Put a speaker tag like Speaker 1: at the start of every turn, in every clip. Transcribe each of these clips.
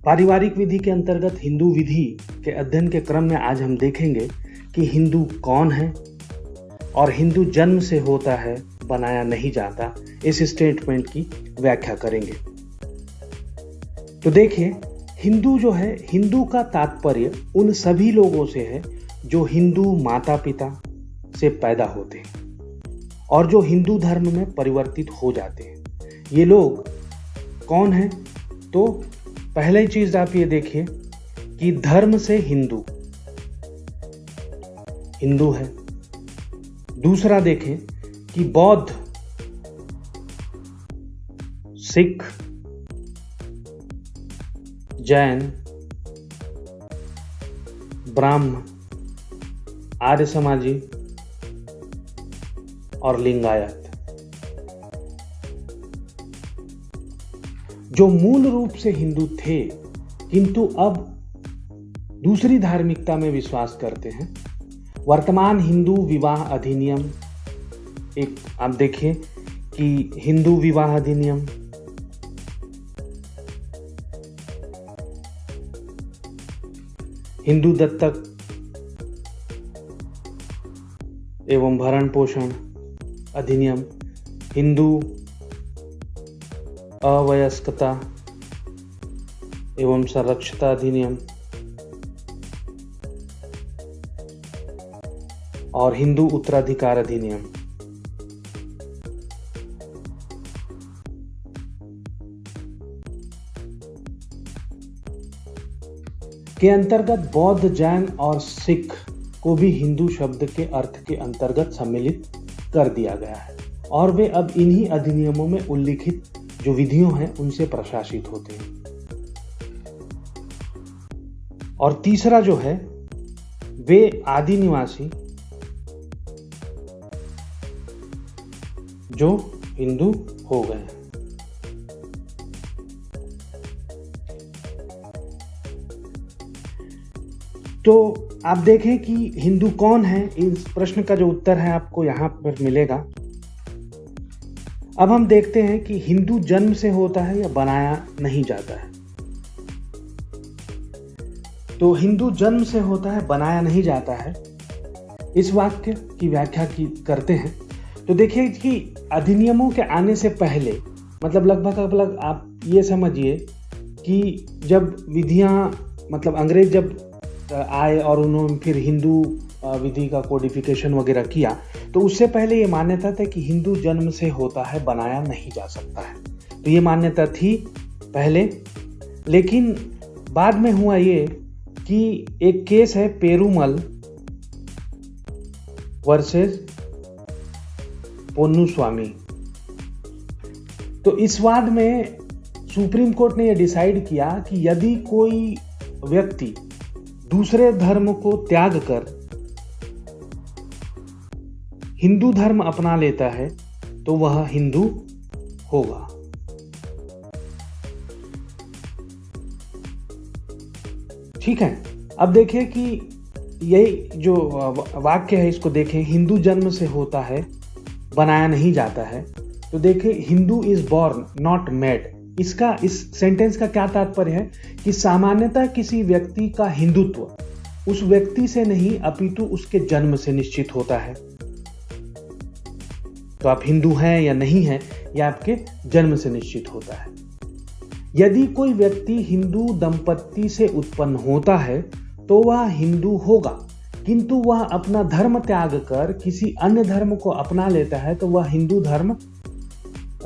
Speaker 1: पारिवारिक विधि के अंतर्गत हिंदू विधि के अध्ययन के क्रम में आज हम देखेंगे कि हिंदू कौन है और हिंदू जन्म से होता है, बनाया नहीं जाता। इस स्टेटमेंट की व्याख्या करेंगे। तो देखिए, हिंदू जो है, हिंदू का तात्पर्य उन सभी लोगों से है जो हिंदू माता पिता से पैदा होते हैं और जो हिंदू धर्म में परिवर्तित हो जाते हैं। ये लोग कौन हैं? तो पहली चीज आप ये देखिए कि धर्म से हिंदू है। दूसरा देखें कि बौद्ध, सिख, जैन, ब्राह्मण, आर्य समाजी और लिंगायत, जो मूल रूप से हिंदू थे किंतु अब दूसरी धार्मिकता में विश्वास करते हैं। वर्तमान हिंदू विवाह अधिनियम, एक आप देखिए कि हिंदू विवाह अधिनियम, हिंदू दत्तक एवं भरण पोषण अधिनियम, हिंदू अवयस्कता एवं संरक्षता अधिनियम और हिंदू उत्तराधिकार अधिनियम। के अंतर्गत बौद्ध, जैन और सिख को भी हिंदू शब्द के अर्थ के अंतर्गत सम्मिलित कर दिया गया है और वे अब इन्हीं अधिनियमों में उल्लिखित जो विधियों हैं उनसे प्रशासित होते हैं। और तीसरा जो है, वे आदि निवासी जो हिंदू हो गए हैं। तो आप देखें कि हिंदू कौन है, इस प्रश्न का जो उत्तर है आपको यहां पर मिलेगा। अब हम देखते हैं कि हिंदू जन्म से होता है या बनाया नहीं जाता है। तो हिंदू जन्म से होता है, बनाया नहीं जाता है, इस वाक्य की व्याख्या करते हैं। तो देखिए कि अधिनियमों के आने से पहले, मतलब लगभग आप ये समझिए कि जब विधियां, मतलब अंग्रेज जब आए और उन्होंने फिर हिंदू विधि का कोडिफिकेशन वगैरह किया, तो उससे पहले ये मान्यता था कि हिंदू जन्म से होता है, बनाया नहीं जा सकता है। तो ये मान्यता थी पहले, लेकिन बाद में हुआ ये कि एक केस है पेरुमल वर्सेस पोन्नुस्वामी। तो इस वाद में सुप्रीम कोर्ट ने यह डिसाइड किया कि यदि कोई व्यक्ति दूसरे धर्म को त्याग कर हिंदू धर्म अपना लेता है तो वह हिंदू होगा। ठीक है, अब देखिए कि यही जो वाक्य है इसको देखें, हिंदू जन्म से होता है, बनाया नहीं जाता है। तो देखिए, Hindu is born not made. इस सेंटेंस का क्या तात्पर्य है कि सामान्यतः किसी व्यक्ति का हिंदुत्व उस व्यक्ति से नहीं अपितु उसके जन्म से निश्चित होता है। तो आप हिंदू हैं या नहीं हैं, यह आपके जन्म से निश्चित होता है। यदि कोई व्यक्ति हिंदू दंपत्ति से उत्पन्न होता है तो वह हिंदू होगा, किंतु वह अपना धर्म त्याग कर किसी अन्य धर्म को अपना लेता है तो वह हिंदू धर्म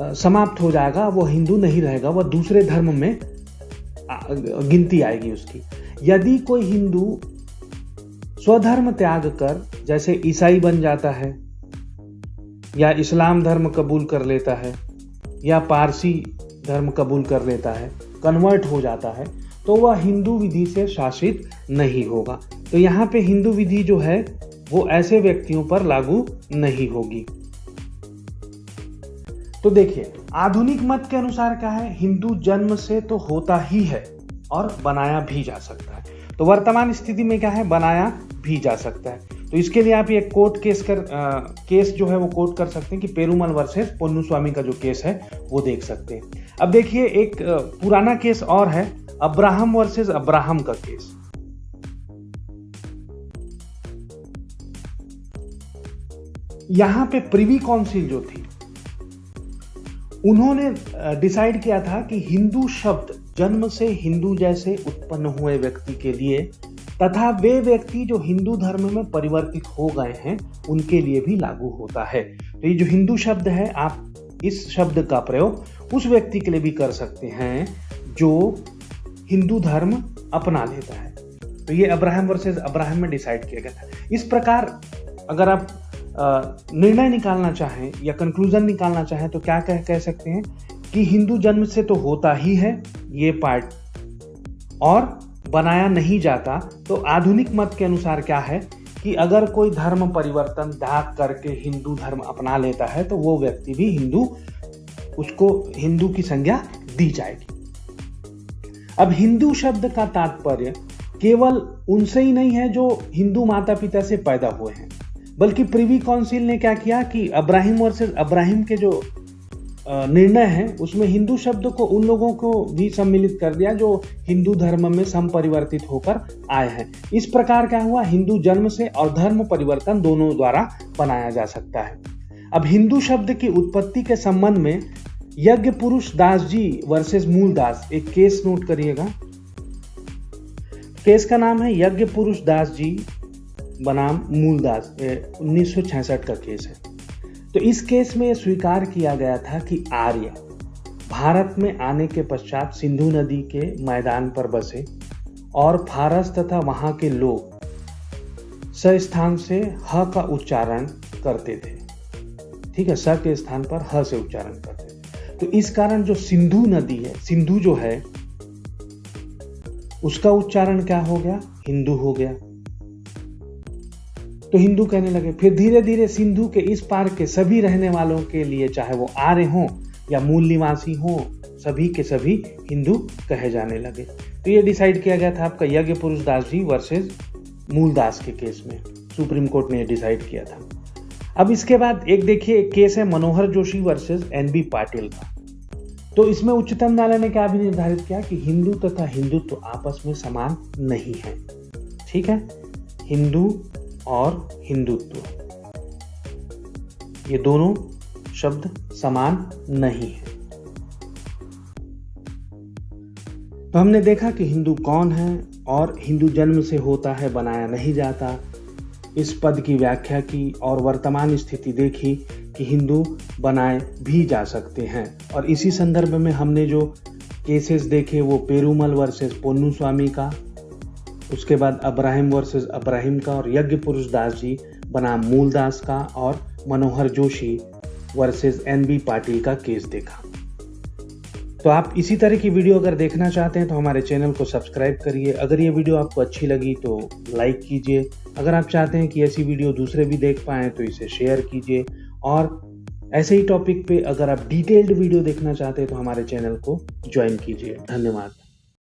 Speaker 1: समाप्त हो जाएगा, वह हिंदू नहीं रहेगा, वह दूसरे धर्म में गिनती आएगी उसकी। यदि कोई हिंदू स्वधर्म त्याग कर जैसे ईसाई बन जाता है या इस्लाम धर्म कबूल कर लेता है या पारसी धर्म कबूल कर लेता है, कन्वर्ट हो जाता है, तो वह हिंदू विधि से शासित नहीं होगा। तो यहाँ पे हिंदू विधि जो है वो ऐसे व्यक्तियों पर लागू नहीं होगी। तो देखिए, आधुनिक मत के अनुसार क्या है, हिंदू जन्म से तो होता ही है और बनाया भी जा सकता है। तो वर्तमान स्थिति में क्या है, बनाया भी जा सकता है। तो इसके लिए आप ये कोर्ट केस जो है वो कोर्ट कर सकते हैं कि पेरुमल वर्सेस पोन्नुस्वामी का जो केस है वो देख सकते हैं। अब देखिए, एक पुराना केस और है अब्राहम वर्सेस अब्राहम का केस। यहां पे प्रिवी काउंसिल जो थी उन्होंने डिसाइड किया था कि हिंदू शब्द जन्म से हिंदू जैसे उत्पन्न हुए व्यक्ति के लिए तथा वे व्यक्ति जो हिंदू धर्म में परिवर्तित हो गए हैं उनके लिए भी लागू होता है। तो ये जो हिंदू शब्द है, आप इस शब्द का प्रयोग उस व्यक्ति के लिए भी कर सकते हैं जो हिंदू धर्म अपना लेता है। तो ये अब्राहम वर्सेस अब्राहम में डिसाइड किया गया था। इस प्रकार अगर आप निर्णय निकालना चाहें या कंक्लूजन निकालना चाहें तो क्या कह सकते हैं कि हिंदू जन्म से तो होता ही है ये पार्ट और बनाया नहीं जाता। तो आधुनिक मत के अनुसार क्या है कि अगर कोई धर्म परिवर्तन त्याग करके हिंदू धर्म अपना लेता है तो वो व्यक्ति भी हिंदू, उसको हिंदू की संज्ञा दी जाएगी। अब हिंदू शब्द का तात्पर्य केवल उनसे ही नहीं है जो हिंदू माता पिता से पैदा हुए हैं, बल्कि प्रिवी काउंसिल ने क्या किया कि अब्राहम वर्सेस अब्राहम के जो निर्णय है उसमें हिंदू शब्द को उन लोगों को भी सम्मिलित कर दिया जो हिंदू धर्म में संपरिवर्तित होकर आए हैं। इस प्रकार क्या हुआ, हिंदू जन्म से और धर्म परिवर्तन दोनों द्वारा बनाया जा सकता है। अब हिंदू शब्द की उत्पत्ति के संबंध में यज्ञ पुरुष दास जी वर्सेस मूलदास एक केस नोट करिएगा। केस का नाम है यज्ञ पुरुष दास जी बनाम मूलदास, 1966 का केस है। तो इस केस में स्वीकार किया गया था कि आर्य भारत में आने के पश्चात सिंधु नदी के मैदान पर बसे और फारस तथा वहां के लोग स स्थान से ह का उच्चारण करते थे। ठीक है, स के स्थान पर ह से उच्चारण करते थे। तो इस कारण जो सिंधु नदी है, सिंधु जो है उसका उच्चारण क्या हो गया, हिंदू हो गया। तो हिंदू कहने लगे। फिर धीरे धीरे सिंधु के इस पार के सभी रहने वालों के लिए, चाहे वो आर्य हों या मूल निवासी हों, सभी के सभी हिंदू कहे जाने लगे। तो ये डिसाइड किया गया था आपका यज्ञ पुरुष दास जी वर्सेस मूलदास के केस में, सुप्रीम कोर्ट ने डिसाइड किया था। अब इसके बाद एक देखिए, एक केस है मनोहर जोशी वर्सेस एनबी पाटिल का। तो इसमें उच्चतम न्यायालय ने क्या भी निर्धारित किया कि हिंदू तथा हिंदुत्व तो आपस में समान नहीं है। ठीक है, हिंदू और हिंदुत्व ये दोनों शब्द समान नहीं है। तो हमने देखा कि हिंदू कौन है और हिंदू जन्म से होता है, बनाया नहीं जाता। इस पद की व्याख्या की और वर्तमान स्थिति देखी कि हिंदू बनाए भी जा सकते हैं। और इसी संदर्भ में हमने जो केसेस देखे वो पेरूमल वर्सेस पोन्नुस्वामी का, उसके बाद अब्राहम वर्सेस अब्राहम का और यज्ञ पुरुष दास जी बनाम मूलदास का और मनोहर जोशी वर्सेस एनबी पाटिल का केस देखा। तो आप इसी तरह की वीडियो अगर देखना चाहते हैं तो हमारे चैनल को सब्सक्राइब करिए। अगर ये वीडियो आपको अच्छी लगी तो लाइक कीजिए। अगर आप चाहते हैं कि ऐसी वीडियो दूसरे भी देख पाएं तो इसे शेयर कीजिए। और ऐसे ही टॉपिक पे अगर आप डिटेल्ड वीडियो देखना चाहते हैं तो हमारे चैनल को ज्वाइन कीजिए। धन्यवाद।